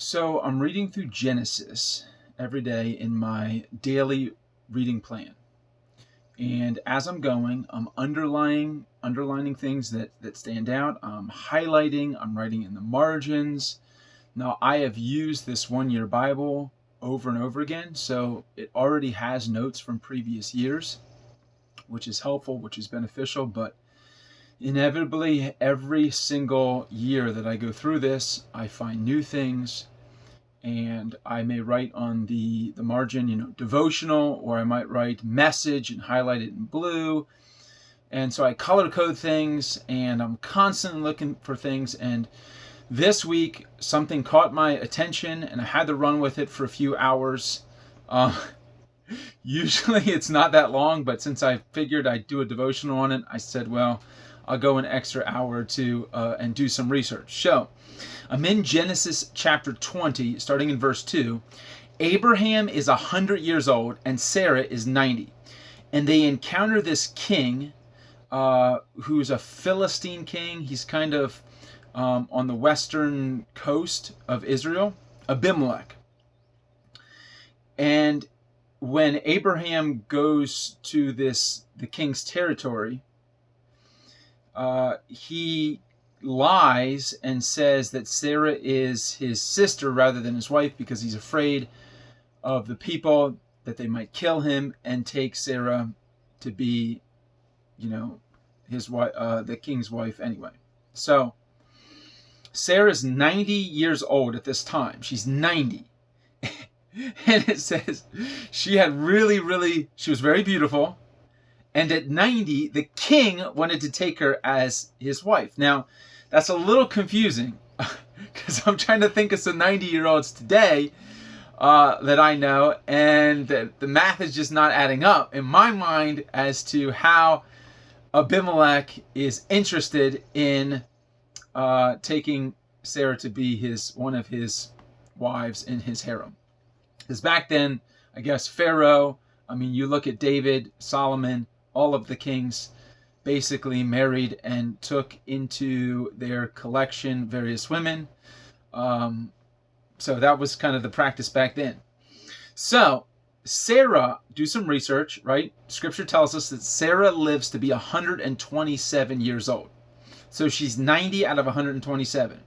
So I'm reading through Genesis every day in my daily reading plan. And as I'm going, I'm underlining things that stand out. I'm highlighting, I'm writing in the margins. Now, I have used this one-year Bible over and over again, so it already has notes from previous years, which is helpful, which is beneficial, but inevitably every single year that I go through this, I find new things, and I may write on the margin, devotional, or I might write message and highlight it in blue. And so I color code things, and I'm constantly looking for things. And this week, something caught my attention, and I had to run with it for a few hours. Usually it's not that long, but since I figured I'd do a devotional on it, I said, well, I'll go an extra hour or two and do some research. So I'm in Genesis chapter 20, starting in verse 2. Abraham is 100 years old and Sarah is 90. And they encounter this king who's a Philistine king. He's kind of on the western coast of Israel, Abimelech. And when Abraham goes to the king's territory, he lies and says that Sarah is his sister rather than his wife because he's afraid of the people, that they might kill him and take Sarah to be, his wife, the king's wife anyway. So Sarah's 90 years old at this time. She's 90. And it says she was very beautiful. And at 90, the king wanted to take her as his wife. Now, that's a little confusing because I'm trying to think of some 90-year-olds today that I know, and the math is just not adding up in my mind as to how Abimelech is interested in taking Sarah to be one of his wives in his harem. Because back then, I guess Pharaoh, you look at David, Solomon, all of the kings basically married and took into their collection various women. So that was kind of the practice back then. So Sarah, do some research, right? Scripture tells us that Sarah lives to be 127 years old. So she's 90 out of 127.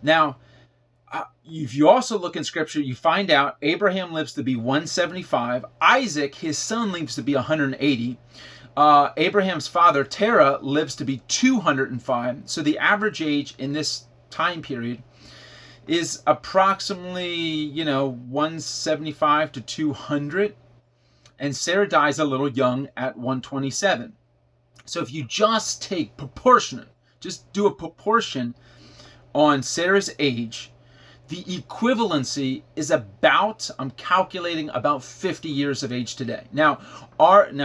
Now, if you also look in Scripture, you find out Abraham lives to be 175. Isaac, his son, lives to be 180. Abraham's father, Terah, lives to be 205. So the average age in this time period is approximately, 175 to 200. And Sarah dies a little young at 127. So if you just take just do a proportion on Sarah's age, the equivalency is I'm calculating about 50 years of age today. Now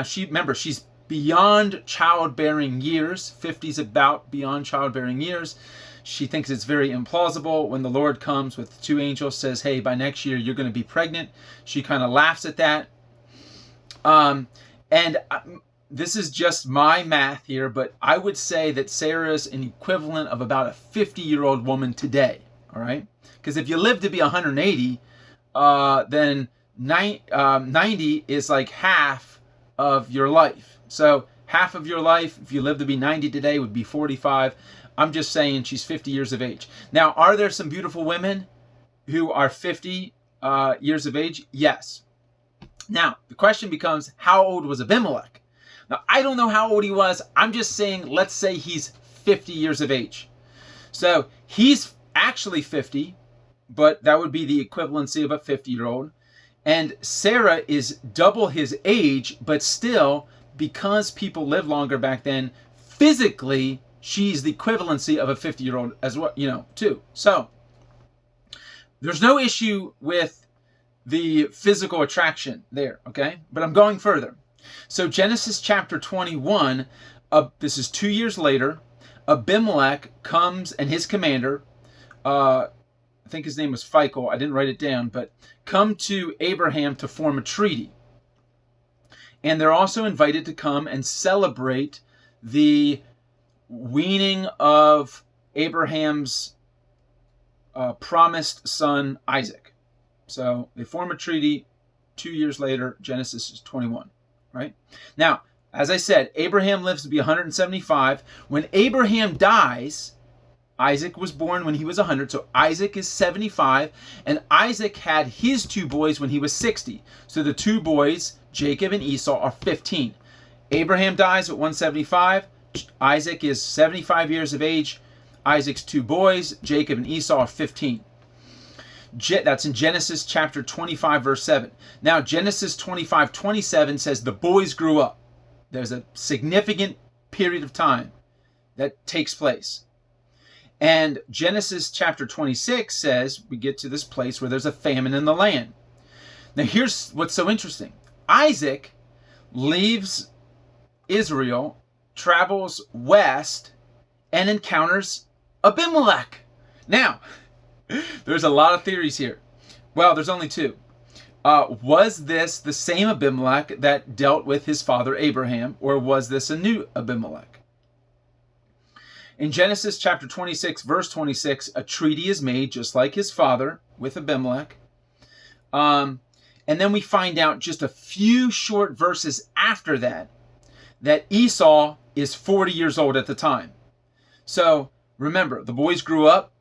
she's beyond childbearing years. 50 is about beyond childbearing years. She thinks it's very implausible when the Lord comes with two angels, says, hey, by next year you're going to be pregnant. She kind of laughs at that. This is just my math here, but I would say that Sarah's an equivalent of about a 50-year-old woman today. All right? Because if you live to be 180, then 90 is like half of your life. So half of your life, if you live to be 90 today, would be 45. I'm just saying she's 50 years of age. Now, are there some beautiful women who are 50 years of age? Yes. Now, the question becomes, how old was Abimelech? Now, I don't know how old he was. I'm just saying, let's say he's 50 years of age. So he's actually 50, but that would be the equivalency of a 50-year-old. And Sarah is double his age, but still, because people lived longer back then, physically, she's the equivalency of a 50-year-old as well, too. So there's no issue with the physical attraction there, okay? But I'm going further. So Genesis chapter 21, this is 2 years later, Abimelech comes and his commander, I think his name was Phicol, I didn't write it down, but come to Abraham to form a treaty. And they're also invited to come and celebrate the weaning of Abraham's promised son Isaac. So they form a treaty 2 years later, Genesis 21, right? Now, as I said, Abraham lives to be 175. When Abraham dies, Isaac was born when he was 100, so Isaac is 75, and Isaac had his 2 boys when he was 60. So the 2 boys, Jacob and Esau, are 15. Abraham dies at 175. Isaac is 75 years of age. Isaac's 2 boys, Jacob and Esau, are 15. That's in Genesis chapter 25, verse 7. Now, Genesis 25, 27 says the boys grew up. There's a significant period of time that takes place. And Genesis chapter 26 says we get to this place where there's a famine in the land. Now, here's what's so interesting. Isaac leaves Israel, travels west, and encounters Abimelech. Now, there's a lot of theories here. Well, there's only 2. Was this the same Abimelech that dealt with his father Abraham, or was this a new Abimelech? In Genesis chapter 26, verse 26, a treaty is made, just like his father, with Abimelech. And then we find out just a few short verses after that, that Esau is 40 years old at the time. So, remember, the boys grew up.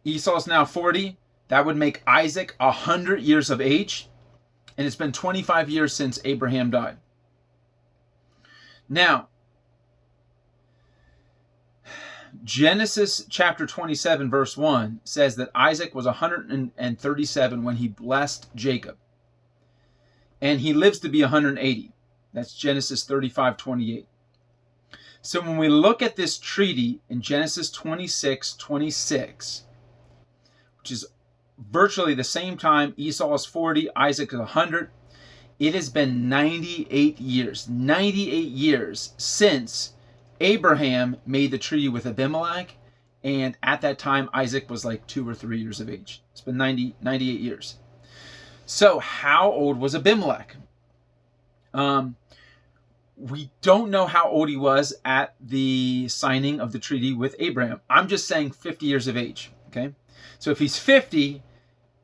Esau's now 40. That would make Isaac 100 years of age. And it's been 25 years since Abraham died. Now, Genesis chapter 27, verse 1 says that Isaac was 137 when he blessed Jacob. And he lives to be 180. That's Genesis 35, 28. So when we look at this treaty in Genesis 26, 26, which is virtually the same time, Esau is 40, Isaac is 100. It has been 98 years. 98 years since Abraham made the treaty with Abimelech. And at that time, Isaac was like 2 or 3 years of age. It's been 98 years. So how old was Abimelech? We don't know how old he was at the signing of the treaty with Abraham. I'm just saying 50 years of age. Okay. So if he's 50,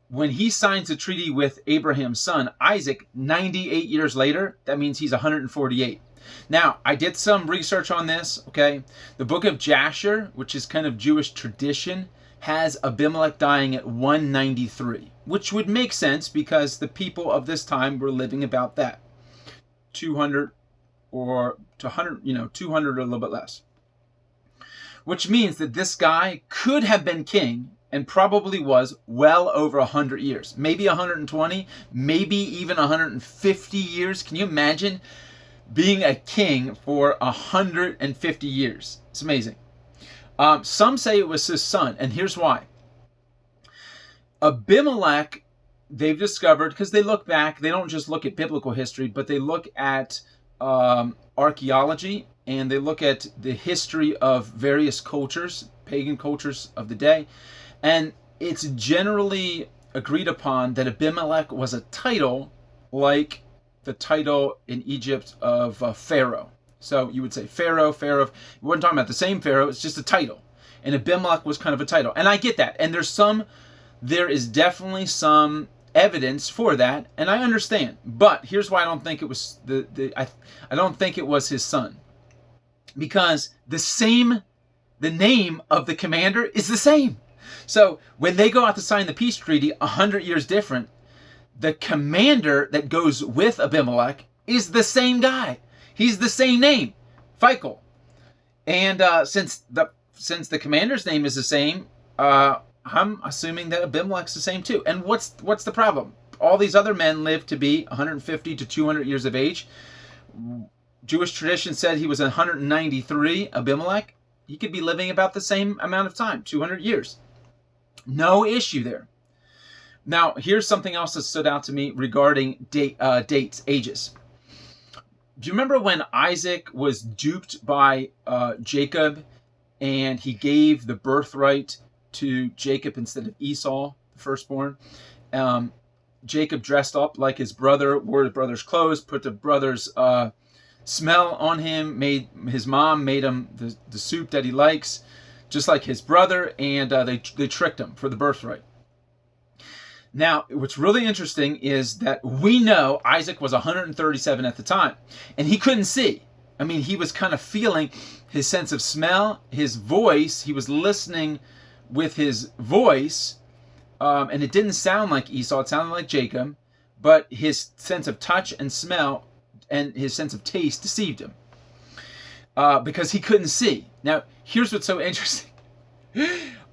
when he signs the treaty with Abraham's son, Isaac, 98 years later, that means he's 148. Now, I did some research on this, okay? The book of Jasher, which is kind of Jewish tradition, has Abimelech dying at 193, which would make sense because the people of this time were living about that, 200 or to 100, 200 or a little bit less. Which means that this guy could have been king and probably was well over 100 years. Maybe 120, maybe even 150 years. Can you imagine being a king for 150 years? It's amazing. Some say it was his son, and here's why. Abimelech, they've discovered, because they look back, they don't just look at biblical history, but they look at archaeology, and they look at the history of various cultures, pagan cultures of the day. And it's generally agreed upon that Abimelech was a title like the title in Egypt of Pharaoh. So you would say Pharaoh. We weren't talking about the same Pharaoh, it's just a title. And Abimelech was kind of a title. And I get that. And there is definitely some evidence for that, and I understand. But here's why I don't think it was I don't think it was his son. Because the name of the commander is the same. So when they go out to sign the peace treaty, 100 years different, the commander that goes with Abimelech is the same guy. He's the same name, Phicol. And since the commander's name is the same, I'm assuming that Abimelech's the same too. And what's the problem? All these other men lived to be 150 to 200 years of age. Jewish tradition said he was 193, Abimelech. He could be living about the same amount of time, 200 years. No issue there. Now, here's something else that stood out to me regarding dates, ages. Do you remember when Isaac was duped by Jacob, and he gave the birthright to Jacob instead of Esau, the firstborn? Jacob dressed up like his brother, wore his brother's clothes, put the brother's smell on him, his mom made him the soup that he likes, just like his brother, and they tricked him for the birthright. Now, what's really interesting is that we know Isaac was 137 at the time, and he couldn't see. I mean, he was kind of feeling his sense of smell, his voice. He was listening with his voice, and it didn't sound like Esau. It sounded like Jacob, but his sense of touch and smell and his sense of taste deceived him because he couldn't see. Now, here's what's so interesting.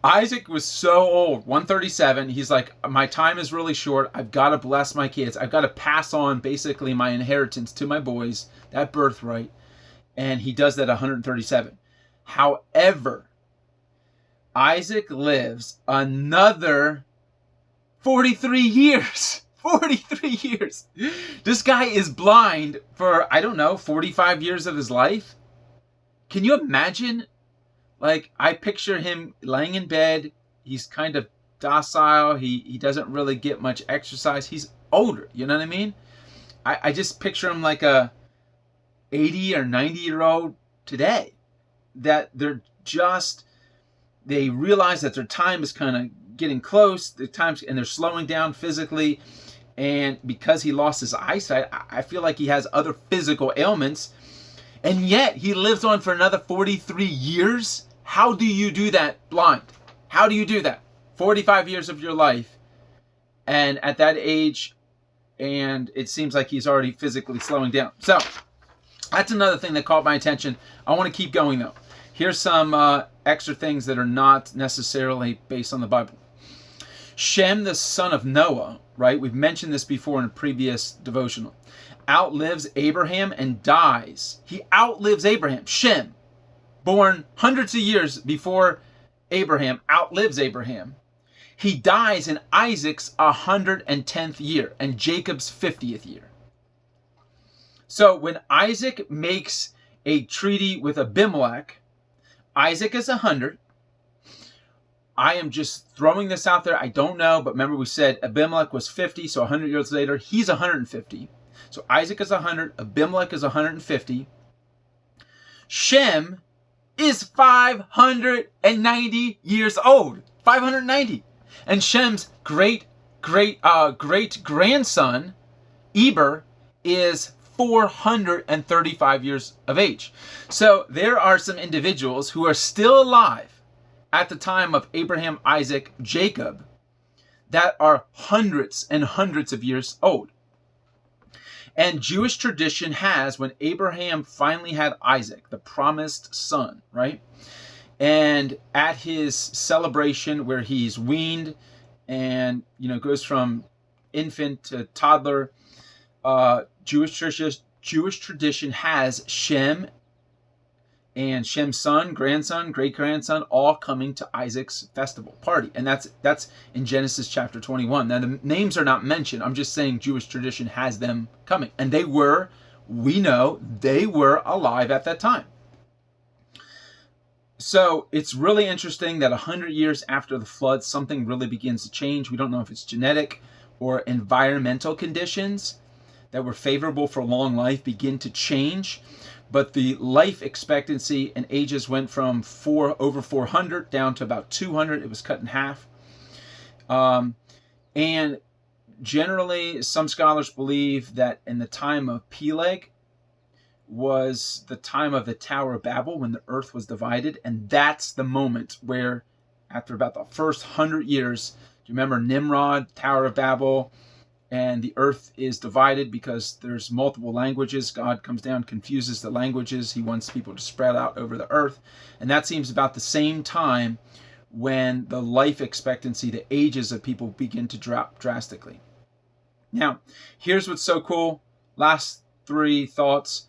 Isaac was so old, 137. He's like, my time is really short. I've got to bless my kids. I've got to pass on basically my inheritance to my boys, that birthright. And he does that at 137. However, Isaac lives another 43 years. 43 years. This guy is blind for, I don't know, 45 years of his life. Can you imagine? Like, I picture him laying in bed. He's kind of docile. He doesn't really get much exercise. He's older, you know what I mean? I just picture him like a 80 or 90-year-old today. That they realize that their time is kind of getting close. And they're slowing down physically. And because he lost his eyesight, I feel like he has other physical ailments. And yet, he lives on for another 43 years. How do you do that blind? How do you do that? 45 years of your life, and at that age, and it seems like he's already physically slowing down. So, that's another thing that caught my attention. I want to keep going, though. Here's some extra things that are not necessarily based on the Bible. Shem, the son of Noah, right? We've mentioned this before in a previous devotional. Outlives Abraham and dies. He outlives Abraham. Shem, born hundreds of years before Abraham, outlives Abraham. He dies in Isaac's 110th year and Jacob's 50th year. So when Isaac makes a treaty with Abimelech, Isaac is 100. I am just throwing this out there. I don't know, but remember we said Abimelech was 50, so 100 years later, he's 150. So Isaac is 100, Abimelech is 150. Shem is 590 years old. 590. And Shem's great grandson, Eber, is 435 years of age. So there are some individuals who are still alive at the time of Abraham, Isaac, Jacob, that are hundreds and hundreds of years old. And Jewish tradition has, when Abraham finally had Isaac, the promised son, right? And at his celebration where he's weaned and, goes from infant to toddler, Jewish tradition has Shem and Shem's son, grandson, great-grandson, all coming to Isaac's festival party. And that's in Genesis chapter 21. Now, the names are not mentioned. I'm just saying Jewish tradition has them coming. And we know they were alive at that time. So it's really interesting that 100 years after the flood, something really begins to change. We don't know if it's genetic or environmental conditions that were favorable for long life begin to change. But the life expectancy and ages went from over 400 down to about 200. It was cut in half. And generally, some scholars believe that in the time of Peleg was the time of the Tower of Babel when the earth was divided. And that's the moment where, after about the first 100 years, do you remember Nimrod, Tower of Babel? And the earth is divided because there's multiple languages. God comes down, confuses the languages. He wants people to spread out over the earth. And that seems about the same time when the life expectancy, the ages of people begin to drop drastically. Now, here's what's so cool. Last three thoughts.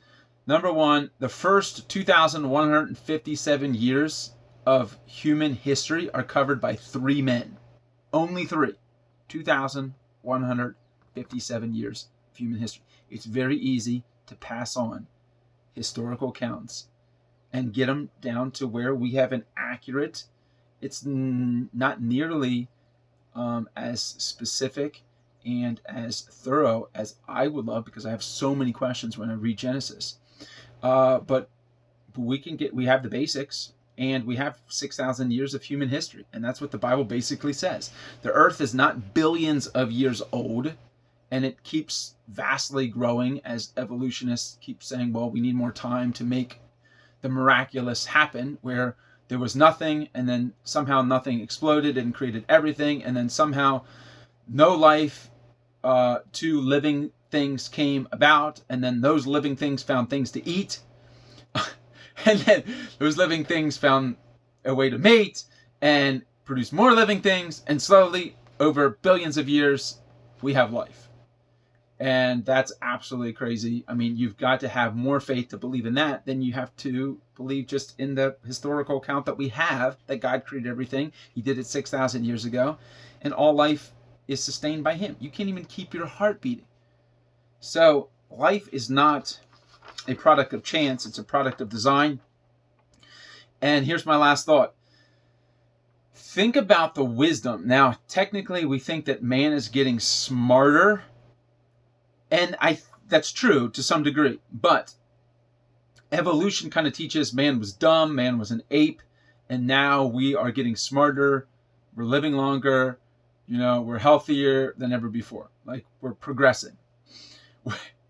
Number one, the first 2,157 years of human history are covered by 3 men. Only 3. 2,157 years of human history. It's very easy to pass on historical accounts and get them down to where we have an accurate, it's not nearly as specific and as thorough as I would love, because I have so many questions when I read Genesis. But we have the basics, And we have 6,000 years of human history. And that's what the Bible basically says. The earth is not billions of years old, and it keeps vastly growing as evolutionists keep saying, well, we need more time to make the miraculous happen, where there was nothing, and then somehow nothing exploded and created everything, and then somehow no life, two living things came about, and then those living things found things to eat, and then those living things found a way to mate and produce more living things, and slowly, over billions of years, we have life. And that's absolutely crazy. I mean, you've got to have more faith to believe in that than you have to believe just in the historical account that we have, that God created everything. He did it 6,000 years ago, and all life is sustained by him. You can't even keep your heart beating. So life is not a product of chance. It's a product of design. And here's my last thought. Think about the wisdom. Now, technically, we think that man is getting smarter. And that's true to some degree, but evolution kind of teaches man was dumb, man was an ape, and now we are getting smarter, we're living longer, we're healthier than ever before. Like, we're progressing.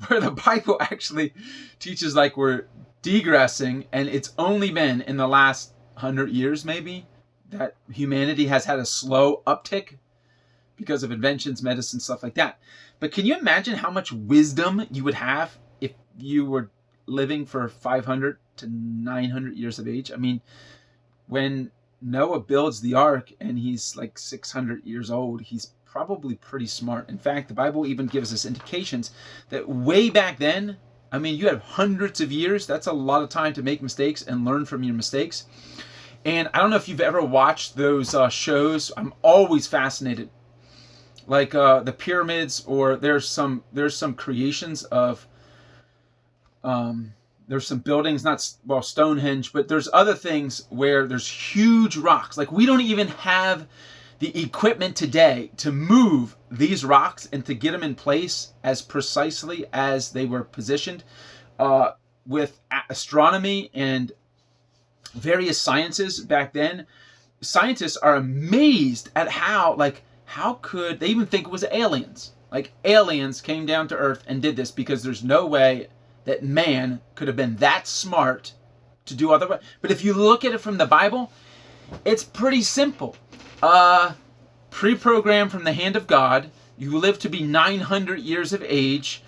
Where the Bible actually teaches like we're degressing, and it's only been in the last 100 years maybe that humanity has had a slow uptick because of inventions, medicine, stuff like that. But can you imagine how much wisdom you would have if you were living for 500 to 900 years of age? I mean, when Noah builds the ark and he's like 600 years old, he's probably pretty smart. In fact, the Bible even gives us indications that way back then, I mean, you have hundreds of years. That's a lot of time to make mistakes and learn from your mistakes. And I don't know if you've ever watched those shows. I'm always fascinated. Like the pyramids, or there's some creations of there's some buildings, not Stonehenge, but there's other things where there's huge rocks. Like, we don't even have the equipment today to move these rocks and to get them in place as precisely as they were positioned. With astronomy and various sciences back then, scientists are amazed at how could they even think it was aliens? Like, aliens came down to Earth and did this, because there's no way that man could have been that smart to do otherwise. But if you look at it from the Bible, it's pretty simple. Pre-programmed from the hand of God. You live to be 900 years of age.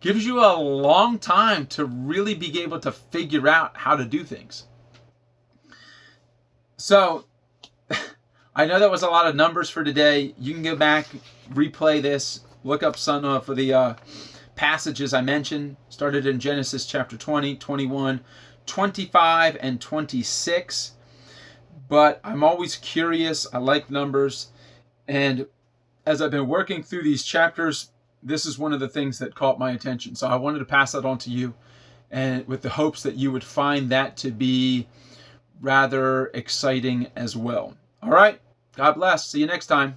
Gives you a long time to really be able to figure out how to do things. So, I know that was a lot of numbers for today. You can go back, replay this, look up some for the passages I mentioned. Started in Genesis chapter 20, 21, 25, and 26. But I'm always curious. I like numbers. And as I've been working through these chapters, this is one of the things that caught my attention. So I wanted to pass that on to you, and with the hopes that you would find that to be rather exciting as well. All right. God bless. See you next time.